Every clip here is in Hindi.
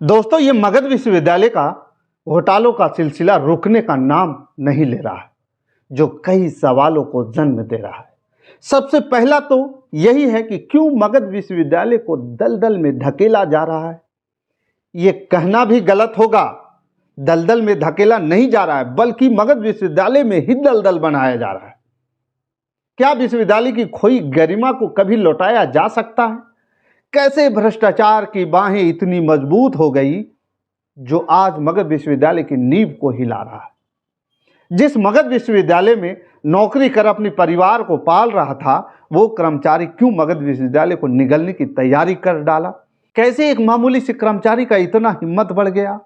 दोस्तों, ये मगध विश्वविद्यालय का घोटालों का सिलसिला रुकने का नाम नहीं ले रहा है, जो कई सवालों को जन्म दे रहा है। सबसे पहला तो यही है कि क्यों मगध विश्वविद्यालय को दलदल में धकेला जा रहा है। ये कहना भी गलत होगा, दलदल में धकेला नहीं जा रहा है, बल्कि मगध विश्वविद्यालय में ही दलदल बनाया जा रहा है। क्या विश्वविद्यालय की खोई गरिमा को कभी लौटाया जा सकता है? कैसे भ्रष्टाचार की बाहें इतनी मजबूत हो गई जो आज मगध विश्वविद्यालय की नींव को हिला रहा है। जिस मगध विश्वविद्यालय में नौकरी कर अपने परिवार को पाल रहा था, वो कर्मचारी क्यों मगध विश्वविद्यालय को निगलने की तैयारी कर डाला? कैसे एक मामूली से कर्मचारी का इतना हिम्मत बढ़ गया?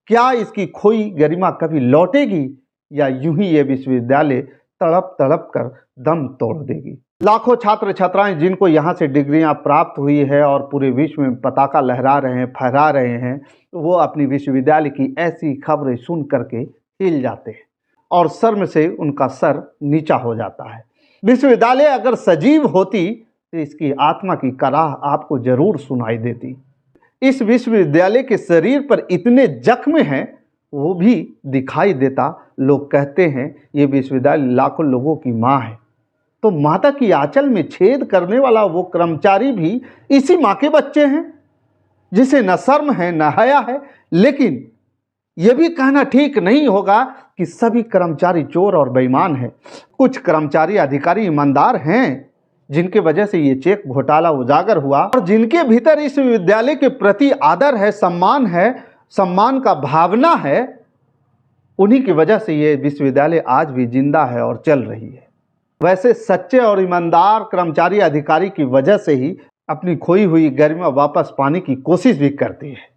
क्या इसकी खोई गरिमा कभी लौटेगी या यूं ही ये विश्वविद्यालय तड़प तड़प कर दम तोड़ देगी? लाखों छात्र छात्राएं जिनको यहाँ से डिग्रियां प्राप्त हुई है और पूरे विश्व में पताका लहरा रहे हैं, फहरा रहे हैं, वो अपनी विश्वविद्यालय की ऐसी खबरें सुन करके हिल जाते हैं और शर्म से उनका सर नीचा हो जाता है। विश्वविद्यालय अगर सजीव होती तो इसकी आत्मा की कराह आपको जरूर सुनाई देती। इस विश्वविद्यालय के शरीर पर इतने जख्म हैं, वो भी दिखाई देता। लोग कहते हैं ये विश्वविद्यालय लाखों लोगों की माँ है, तो माता की आंचल में छेद करने वाला वो कर्मचारी भी इसी माँ के बच्चे हैं, जिसे न शर्म है न हया है। लेकिन यह भी कहना ठीक नहीं होगा कि सभी कर्मचारी चोर और बेईमान हैं। कुछ कर्मचारी अधिकारी ईमानदार हैं, जिनके वजह से ये चेक घोटाला उजागर हुआ और जिनके भीतर इस विद्यालय के प्रति आदर है, सम्मान का भावना है। उन्हीं की वजह से ये विश्वविद्यालय आज भी जिंदा है और चल रही है। वैसे सच्चे और ईमानदार कर्मचारी अधिकारी की वजह से ही अपनी खोई हुई गरिमा वापस पाने की कोशिश भी करती है।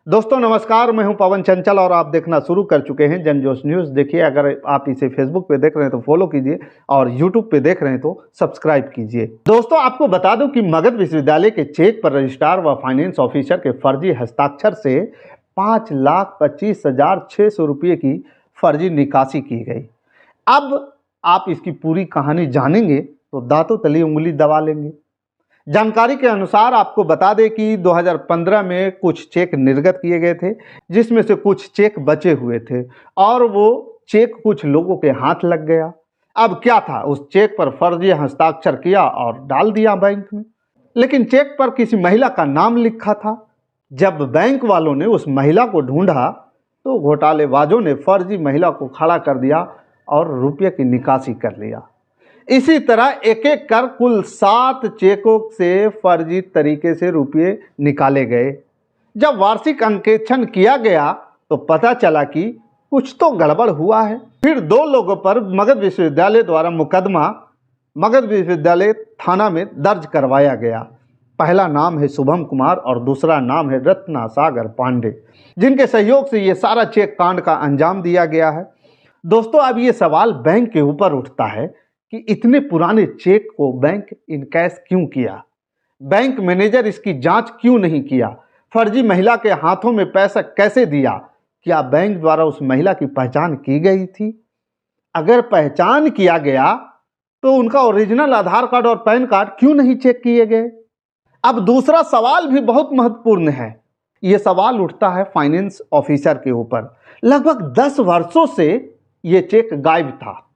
दोस्तों नमस्कार, मैं हूं पवन चंचल और आप देखना शुरू कर चुके हैं जनजोश न्यूज़। देखिए, अगर आप इसे फेसबुक पे देख रहे हैं तो फॉलो कीजिए और यूट्यूब पे देख रहे हैं तो सब्सक्राइब कीजिए। दोस्तों, आपको बता दूं कि मगध विश्वविद्यालय के चेक पर रजिस्ट्रार व फाइनेंस ऑफिसर के फर्जी हस्ताक्षर से 5,25,600 रुपये की फर्जी निकासी की गई। अब आप इसकी पूरी कहानी जानेंगे तो दांतों तली उंगली दबा लेंगे। जानकारी के अनुसार आपको बता दें कि 2015 में कुछ चेक निर्गत किए गए थे, जिसमें से कुछ चेक बचे हुए थे और वो चेक कुछ लोगों के हाथ लग गया। अब क्या था, उस चेक पर फर्जी हस्ताक्षर किया और डाल दिया बैंक में। लेकिन चेक पर किसी महिला का नाम लिखा था। जब बैंक वालों ने उस महिला को ढूंढा तो घोटालेबाजों ने फर्जी महिला को खड़ा कर दिया और रुपये की निकासी कर लिया। इसी तरह एक एक कर कुल 7 चेकों से फर्जी तरीके से रुपये निकाले गए। जब वार्षिक अंकेक्षण किया गया तो पता चला कि कुछ तो गड़बड़ हुआ है। फिर 2 लोगों पर मगध विश्वविद्यालय द्वारा मुकदमा मगध विश्वविद्यालय थाना में दर्ज करवाया गया। पहला नाम है शुभम कुमार और दूसरा नाम है रत्ना सागर पांडे, जिनके सहयोग से ये सारा चेक कांड का अंजाम दिया गया है। दोस्तों, अब ये सवाल बैंक के ऊपर उठता है कि इतने पुराने चेक को बैंक इनकैश क्यों किया? बैंक मैनेजर इसकी जांच क्यों नहीं किया? फर्जी महिला के हाथों में पैसा कैसे दिया? क्या बैंक द्वारा उस महिला की पहचान की गई थी? अगर पहचान किया गया तो उनका ओरिजिनल आधार कार्ड और पैन कार्ड क्यों नहीं चेक किए गए? अब दूसरा सवाल भी बहुत महत्वपूर्ण है। यह सवाल उठता है फाइनेंस ऑफिसर के ऊपर। लगभग 10 वर्षों से ये चेक गायब था,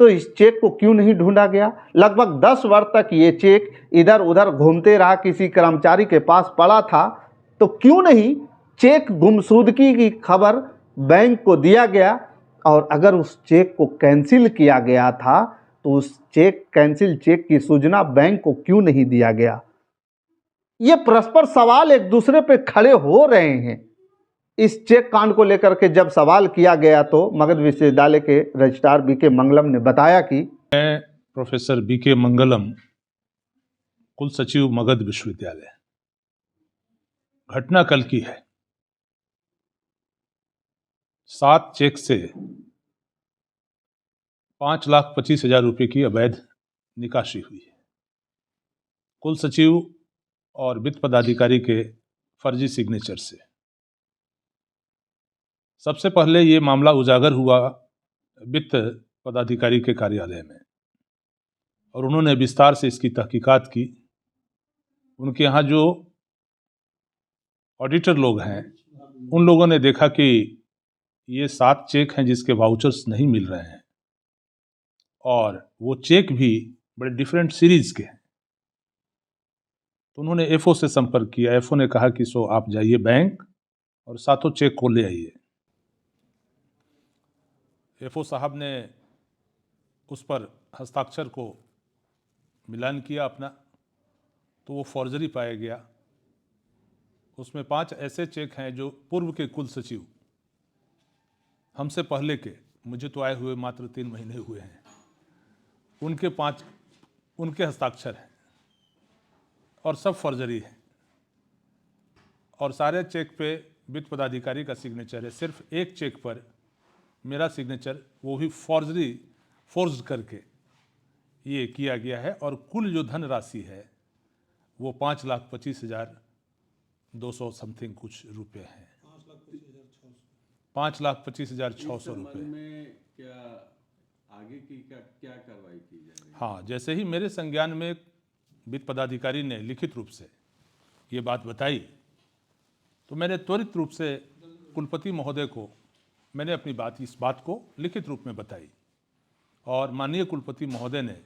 तो इस चेक को क्यों नहीं ढूंढा गया? लगभग 10 वर्ष तक ये चेक इधर उधर घूमते रहा, किसी कर्मचारी के पास पड़ा था, तो क्यों नहीं चेक गुमशुदगी की खबर बैंक को दिया गया? और अगर उस चेक को कैंसिल किया गया था तो उस कैंसिल चेक की सूचना बैंक को क्यों नहीं दिया गया? ये परस्पर सवाल एक दूसरे पे खड़े हो रहे हैं। इस चेक कांड को लेकर के जब सवाल किया गया तो मगध विश्वविद्यालय के रजिस्ट्रार बीके मंगलम ने बताया कि मैं प्रोफेसर बीके मंगलम, कुल सचिव मगध विश्वविद्यालय। घटना कल की है। 7 चेक से 5,25,000 रुपये की अवैध निकासी हुई है। कुल सचिव और वित्त पदाधिकारी के फर्जी सिग्नेचर से। सबसे पहले ये मामला उजागर हुआ वित्त पदाधिकारी के कार्यालय में और उन्होंने विस्तार से इसकी तहकीकात की। उनके यहाँ जो ऑडिटर लोग हैं, उन लोगों ने देखा कि ये 7 चेक हैं जिसके वाउचर्स नहीं मिल रहे हैं और वो चेक भी बड़े डिफरेंट सीरीज के हैं। तो उन्होंने एफओ से संपर्क किया। एफओ ने कहा कि सो आप जाइए बैंक और 7 चेक को ले आइए। एफओ साहब ने उस पर हस्ताक्षर को मिलान किया अपना, तो वो फॉर्जरी पाया गया। उसमें 5 ऐसे चेक हैं जो पूर्व के कुल सचिव, हमसे पहले के, मुझे तो आए हुए मात्र 3 महीने हुए हैं, उनके हस्ताक्षर हैं और सब फॉर्जरी है। और सारे चेक पे वित्त पदाधिकारी का सिग्नेचर है। सिर्फ एक चेक पर मेरा सिग्नेचर, वो भी फोर्ज्ड करके ये किया गया है। और कुल जो धन राशि है वो 5,25,200 समथिंग कुछ रुपए हैं। 5,25,600 रुपये में क्या आगे की क्या कार्रवाई की जाएगी? हाँ, जैसे ही मेरे संज्ञान में वित्त पदाधिकारी ने लिखित रूप से ये बात बताई, तो मैंने त्वरित रूप से कुलपति महोदय को मैंने अपनी इस बात को लिखित रूप में बताई। और माननीय कुलपति महोदय ने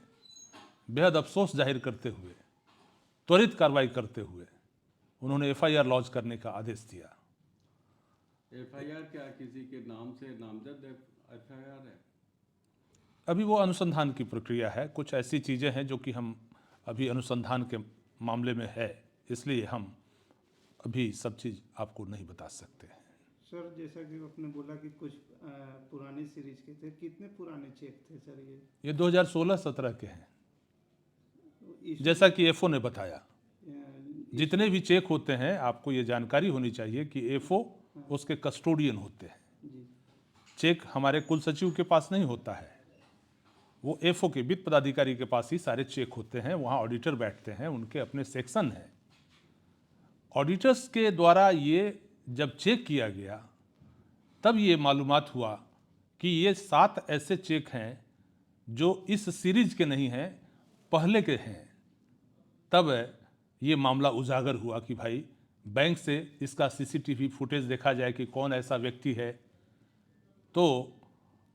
बेहद अफसोस जाहिर करते हुए, त्वरित कार्रवाई करते हुए उन्होंने एफआईआर लॉन्च करने का आदेश दिया। एफआईआर क्या किसी के नाम से नामजद एफआईआर है? अभी वो अनुसंधान की प्रक्रिया है। कुछ ऐसी चीज़ें हैं जो कि हम अभी अनुसंधान के मामले में है, इसलिए हम अभी सब चीज़ आपको नहीं बता सकते हैं। सर, जैसा कि आपने बोला कि कुछ पुराने सीरीज के थे, कितने पुराने चेक थे सर ये? 2016-17 के हैं, जैसा कि एफओ ने बताया। जितने भी चेक होते हैं, आपको ये जानकारी होनी चाहिए कि एफओ उसके कस्टोडियन होते हैं। चेक हमारे कुल सचिव के पास नहीं होता है, वो एफओ के वित्त पदाधिकारी के पास ही सारे चेक होते हैं। वहाँ ऑडिटर बैठते हैं, उनके अपने सेक्शन हैं। ऑडिटर्स के द्वारा ये जब चेक किया गया, तब ये मालूमात हुआ कि ये 7 ऐसे चेक हैं जो इस सीरीज के नहीं हैं, पहले के हैं। तब ये मामला उजागर हुआ कि भाई बैंक से इसका सीसीटीवी फुटेज देखा जाए कि कौन ऐसा व्यक्ति है। तो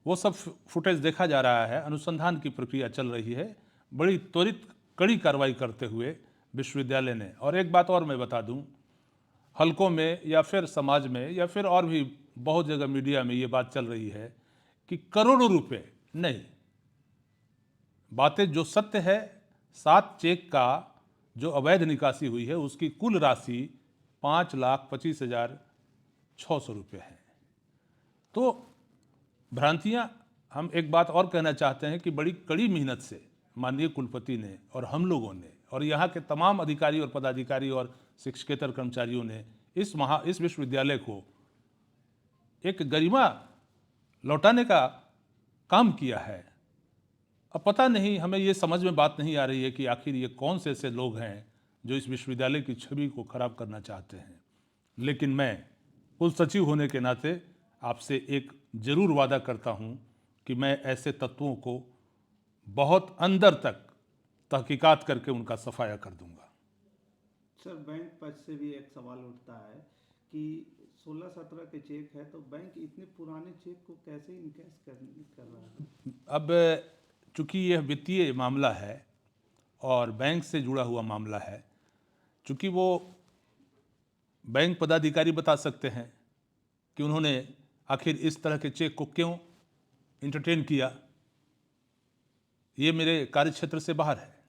वो सब फुटेज देखा जा रहा है, अनुसंधान की प्रक्रिया चल रही है। बड़ी त्वरित कड़ी कार्रवाई करते हुए विश्वविद्यालय ने, और एक बात और मैं बता दूं, हलकों में या फिर समाज में या फिर और भी बहुत जगह मीडिया में ये बात चल रही है कि करोड़ों रुपए नहीं, बातें जो सत्य है, 7 चेक का जो अवैध निकासी हुई है उसकी कुल राशि 5,25,600 रुपये है। तो भ्रांतियां, हम एक बात और कहना चाहते हैं कि बड़ी कड़ी मेहनत से माननीय कुलपति ने और हम लोगों ने और यहाँ के तमाम अधिकारी और पदाधिकारी और शिक्षकेतर कर्मचारियों ने इस विश्वविद्यालय को एक गरिमा लौटाने का काम किया है। अब पता नहीं, हमें ये समझ में बात नहीं आ रही है कि आखिर ये कौन से ऐसे लोग हैं जो इस विश्वविद्यालय की छवि को खराब करना चाहते हैं। लेकिन मैं कुल सचिव होने के नाते आपसे एक जरूर वादा करता हूं कि मैं ऐसे तत्वों को बहुत अंदर तक तहकीकात करके उनका सफाया कर दूंगा। सर, बैंक पक्ष से भी एक सवाल उठता है कि 16-17 के चेक है, तो बैंक इतने पुराने चेक को कैसे इनकैश कर रहा है? अब चूंकि यह वित्तीय मामला है और बैंक से जुड़ा हुआ मामला है, चूंकि वो बैंक पदाधिकारी बता सकते हैं कि उन्होंने आखिर इस तरह के चेक को क्यों इंटरटेन किया, ये मेरे कार्यक्षेत्र से बाहर है।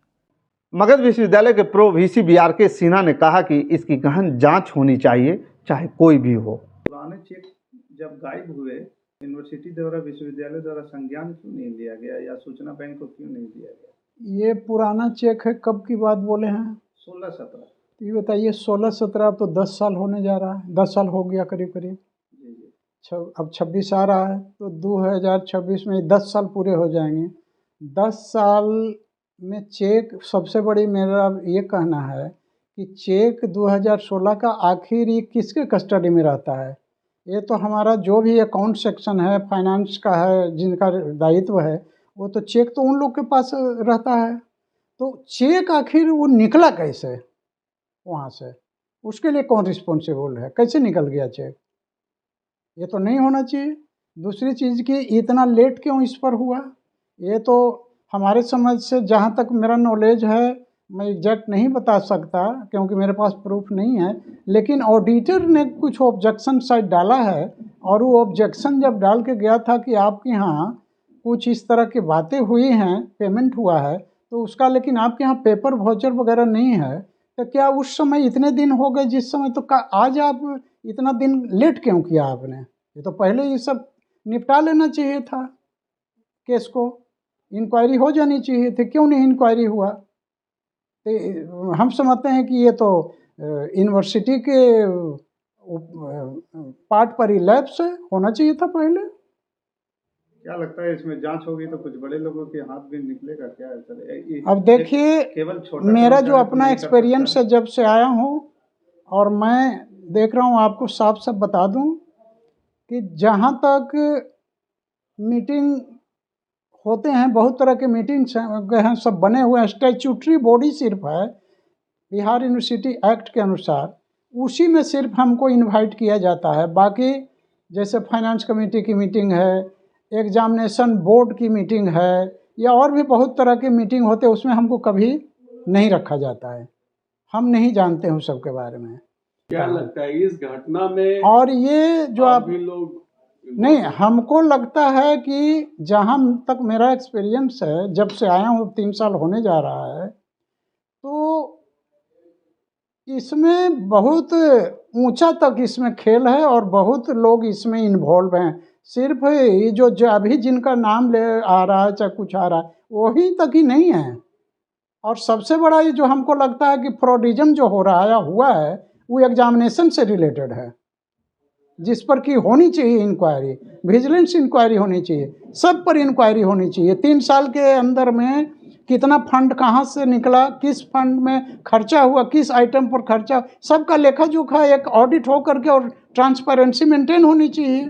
मगध विश्वविद्यालय के प्रो वीसी BRK सिन्हा ने कहा कि इसकी गहन जांच होनी चाहिए, चाहे कोई भी हो। पुराने चेक जब गायब हुए, यूनिवर्सिटी द्वारा, विश्वविद्यालय द्वारा संज्ञान क्यों नहीं लिया गया या सूचना बैंक को क्यों नहीं दिया गया? ये पुराना चेक है, कब की बात बोले हैं? 16-17। ये बताइए, 16-17 तो 10 साल होने जा रहा है, 10 साल हो गया करीब करीब। अब 26 आ रहा है, तो 2026 में 10 साल पूरे हो जाएंगे। 10 साल में चेक, सबसे बड़ी मेरा ये कहना है कि चेक 2016 का आखिर ये किसके कस्टडी में रहता है? ये तो हमारा जो भी अकाउंट सेक्शन है, फाइनेंस का है, जिनका दायित्व है, वो तो चेक तो उन लोग के पास रहता है। तो चेक आखिर वो निकला कैसे वहाँ से? उसके लिए कौन रिस्पॉन्सिबल है? कैसे निकल गया चेक? ये तो नहीं होना चाहिए। दूसरी चीज़ कि इतना लेट क्यों इस पर हुआ? ये तो हमारे समझ से, जहाँ तक मेरा नॉलेज है, मैं एग्जैक्ट नहीं बता सकता क्योंकि मेरे पास प्रूफ नहीं है, लेकिन ऑडिटर ने कुछ ऑब्जेक्शन शायद डाला है, और वो ऑब्जेक्शन जब डाल के गया था कि आपके यहाँ कुछ इस तरह की बातें हुई हैं, पेमेंट हुआ है, तो उसका लेकिन आपके यहाँ पेपर वाउचर वगैरह नहीं है, तो क्या उस समय इतने दिन हो गए जिस समय, तो आज आप इतना दिन लेट क्यों किया आपने? ये तो पहले ये सब निपटा लेना चाहिए था, केस को इंक्वायरी हो जानी चाहिए थी, क्यों नहीं इंक्वायरी हुआ? तो हम समझते हैं कि ये तो यूनिवर्सिटी के पार्ट पर ही लैप्स है, होना चाहिए था पहले। क्या लगता है इसमें जांच होगी तो कुछ बड़े लोगों के हाथ भी निकलेगा क्या है सर? अब देखिए, केवल छोटा मेरा जो कर्मचारी तो अपना नहीं कर एक्सपीरियंस सकता है जब से आया हूँ, और मैं देख रहा हूँ, आपको साफ साफ बता दूँ कि जहाँ तक मीटिंग होते हैं, बहुत तरह के मीटिंग्स हैं, सब बने हुए हैं, स्टैट्यूटरी बॉडी सिर्फ है बिहार यूनिवर्सिटी एक्ट के अनुसार, उसी में सिर्फ हमको इनवाइट किया जाता है। बाकी जैसे फाइनेंस कमेटी की मीटिंग है, एग्जामिनेशन बोर्ड की मीटिंग है, या और भी बहुत तरह की मीटिंग होते हैं, उसमें हमको कभी नहीं रखा जाता है। हम नहीं जानते हैं सब के बारे में। क्या लगता है इस घटना में और ये जो आप भी लोग नहीं, हमको लगता है कि जहाँ तक मेरा एक्सपीरियंस है, जब से आया हूँ 3 साल होने जा रहा है, तो इसमें बहुत ऊंचा तक इसमें खेल है और बहुत लोग इसमें इन्वॉल्व हैं। सिर्फ ये जो अभी जिनका नाम ले आ रहा है, चाहे कुछ आ रहा है, वही तक ही नहीं है। और सबसे बड़ा ये जो हमको लगता है कि फ्रॉडिज्म जो हो रहा है या हुआ है, वो एग्जामिनेशन से रिलेटेड है, जिस पर कि होनी चाहिए इंक्वायरी, विजिलेंस इंक्वायरी होनी चाहिए, सब पर इंक्वायरी होनी चाहिए। 3 साल के अंदर में कितना फंड कहाँ से निकला, किस फंड में खर्चा हुआ, किस आइटम पर खर्चा, सबका लेखा जोखा एक ऑडिट हो करके, और ट्रांसपेरेंसी मेंटेन होनी चाहिए,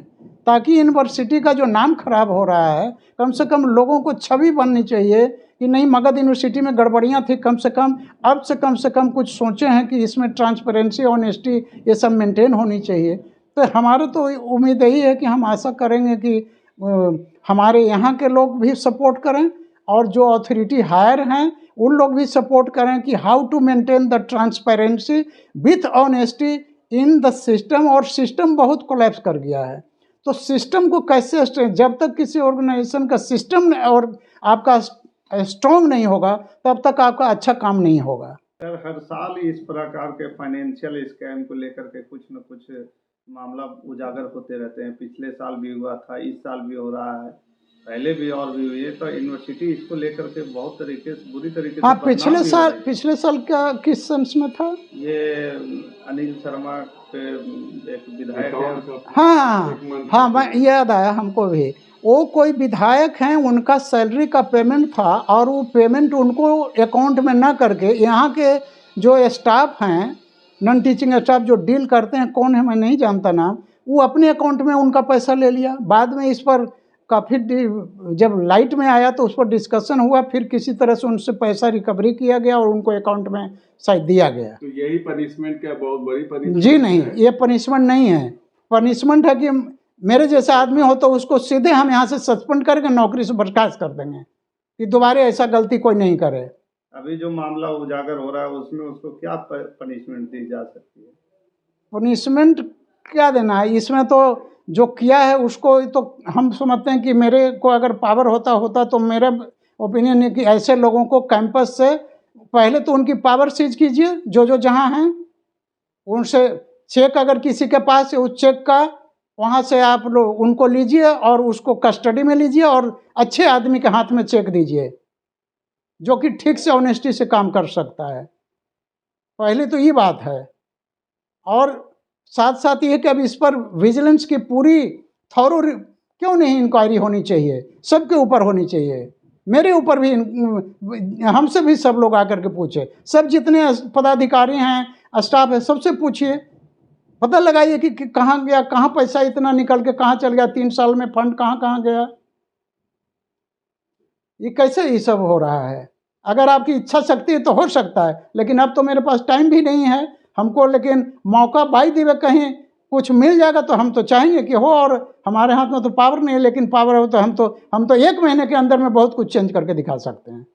ताकि यूनिवर्सिटी का जो नाम खराब हो रहा है, कम से कम लोगों को छवि बननी चाहिए कि नहीं, मगध यूनिवर्सिटी में गड़बड़ियाँ थी, कम से कम कुछ सोचे हैं कि इसमें ट्रांसपेरेंसी, ऑनेस्टी, ये सब मेंटेन होनी चाहिए। तो हमारा तो उम्मीद यही है कि हम आशा करेंगे कि हमारे यहाँ के लोग भी सपोर्ट करें, और जो अथॉरिटी हायर हैं उन लोग भी सपोर्ट करें कि how to maintain the transparency with honesty in the system. और सिस्टम बहुत कोलैप्स कर गया है, तो सिस्टम को कैसे, जब तक किसी ऑर्गेनाइजेशन का सिस्टम और आपका स्ट्रॉन्ग नहीं होगा, तब तक आपका अच्छा काम नहीं होगा। सर, हर साल इस प्रकार के फाइनेंशियल स्कैम को लेकर के कुछ न कुछ मामला उजागर होते रहते हैं। पिछले साल भी हुआ था, इस साल भी हो रहा है, पहले भी और भी हुई है। तो यूनिवर्सिटी इसको लेकर के बहुत तरीके से, बुरी तरीके से हाँ, बदनाम भी हो रही है। पिछले साल क्या किस सेंस में था? ये अनिल शर्मा के एक विधायक हैं। हाँ, मैं याद आया हमको भी। वो कोई विधायक हैं, उनका सैलरी का पेमेंट था, और वो पेमेंट उनको अकाउंट में ना करके, यहाँ के जो स्टाफ हैं, नॉन टीचिंग स्टाफ जो डील करते हैं, कौन है मैं नहीं जानता नाम, वो अपने अकाउंट में उनका पैसा ले लिया। बाद में इस पर काफ़ी जब लाइट में आया तो उस पर डिस्कशन हुआ, फिर किसी तरह से उनसे पैसा रिकवरी किया गया और उनको अकाउंट में शायद दिया गया। तो यही पनिशमेंट क्या बहुत बड़ी पनिशमेंट? जी नहीं, ये पनिशमेंट नहीं है। पनिशमेंट है कि मेरे जैसा आदमी हो तो उसको सीधे हम यहाँ से सस्पेंड करके नौकरी से बर्खास्त कर देंगे कि दोबारा ऐसा गलती कोई नहीं करे। अभी जो मामला उजागर हो रहा है उसमें उसको क्या पनिशमेंट दी जा सकती है? पनिशमेंट क्या देना है इसमें? तो जो किया है उसको तो हम समझते हैं कि मेरे को अगर पावर होता तो मेरा ओपिनियन है कि ऐसे लोगों को कैंपस से पहले तो उनकी पावर सीज कीजिए, जो जहाँ हैं उनसे चेक अगर किसी के पास है, उस चेक का वहाँ से आप लोग उनको लीजिए और उसको कस्टडी में लीजिए, और अच्छे आदमी के हाथ में चेक दीजिए जो कि ठीक से ऑनेस्टी से काम कर सकता है। पहले तो ये बात है। और साथ साथ ये कि अब इस पर विजिलेंस की पूरी थॉरो क्यों नहीं इंक्वायरी होनी चाहिए, सबके ऊपर होनी चाहिए, मेरे ऊपर भी, हमसे भी सब लोग आकर के पूछे, सब जितने पदाधिकारी हैं, स्टाफ है, सबसे पूछिए, पता लगाइए कि कहाँ गया, कहाँ पैसा इतना निकल के कहाँ चल गया, 3 साल में फंड कहाँ गया, ये कैसे ये सब हो रहा है। अगर आपकी इच्छा शक्ति है तो हो सकता है, लेकिन अब तो मेरे पास टाइम भी नहीं है, हमको लेकिन मौका बाई दी कहीं कुछ मिल जाएगा तो हम तो चाहेंगे कि हो, और हमारे हाथ में तो पावर नहीं है, लेकिन पावर हो तो हम तो 1 महीने के अंदर में बहुत कुछ चेंज करके दिखा सकते हैं।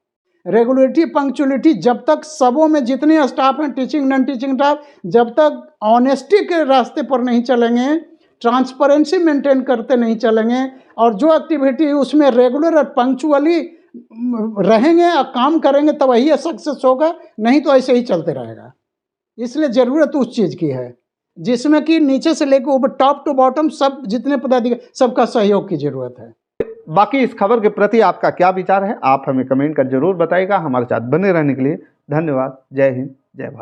रेगुलरिटी, पंक्चुअलिटी, जब तक सबों में जितने स्टाफ हैं, टीचिंग नॉन टीचिंग स्टाफ, जब तक ऑनेस्टी के रास्ते पर नहीं चलेंगे, ट्रांसपेरेंसी मेंटेन करते नहीं चलेंगे, और जो एक्टिविटी उसमें रेगुलर और पंक्चुअली रहेंगे और काम करेंगे, तब वही सक्सेस होगा, नहीं तो ऐसे ही चलते रहेगा। इसलिए ज़रूरत उस चीज़ की है जिसमें कि नीचे से लेकर ऊपर, टॉप टू बॉटम, सब जितने पदाधिकारी, सबका सहयोग की ज़रूरत है। बाकी इस खबर के प्रति आपका क्या विचार है, आप हमें कमेंट कर जरूर बताइएगा। हमारे साथ बने रहने के लिए धन्यवाद। जय हिंद, जय भारत।